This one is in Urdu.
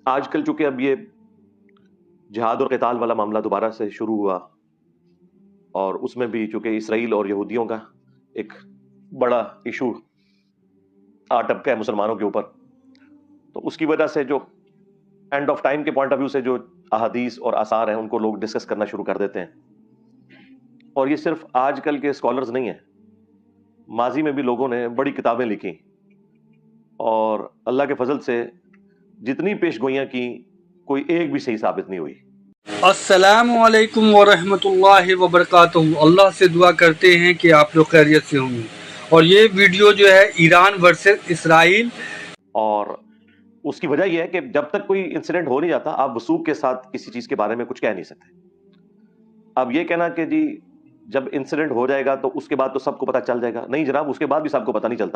آج کل چونکہ اب یہ جہاد اور قتال والا معاملہ دوبارہ سے شروع ہوا، اور اس میں بھی چونکہ اسرائیل اور یہودیوں کا ایک بڑا ایشو آ ٹپکا ہے مسلمانوں کے اوپر، تو اس کی وجہ سے جو اینڈ آف ٹائم کے پوائنٹ آف ویو سے جو احادیث اور آثار ہیں ان کو لوگ ڈسکس کرنا شروع کر دیتے ہیں۔ اور یہ صرف آج کل کے اسکالرز نہیں ہیں، ماضی میں بھی لوگوں نے بڑی کتابیں لکھی، اور اللہ کے فضل سے جتنی پیش گوئیاں کی کوئی ایک بھی صحیح ثابت نہیں ہوئی۔ السلام علیکم ورحمۃ اللہ وبرکاتہ۔ اللہ سے دعا کرتے ہیں کہ آپ لوگ خیریت سے ہوں گے۔ اور یہ ویڈیو جو ہے ایران ورسز اسرائیل، اور اس کی وجہ یہ ہے کہ جب تک کوئی انسیڈنٹ ہو نہیں جاتا آپ وثوق کے ساتھ کسی چیز کے بارے میں کچھ کہہ نہیں سکتے۔ اب یہ کہنا کہ جی جب انسیڈنٹ ہو جائے گا تو اس کے بعد تو سب کو پتہ چل جائے گا، نہیں جناب، اس کے بعد بھی سب کو پتہ نہیں چلتا۔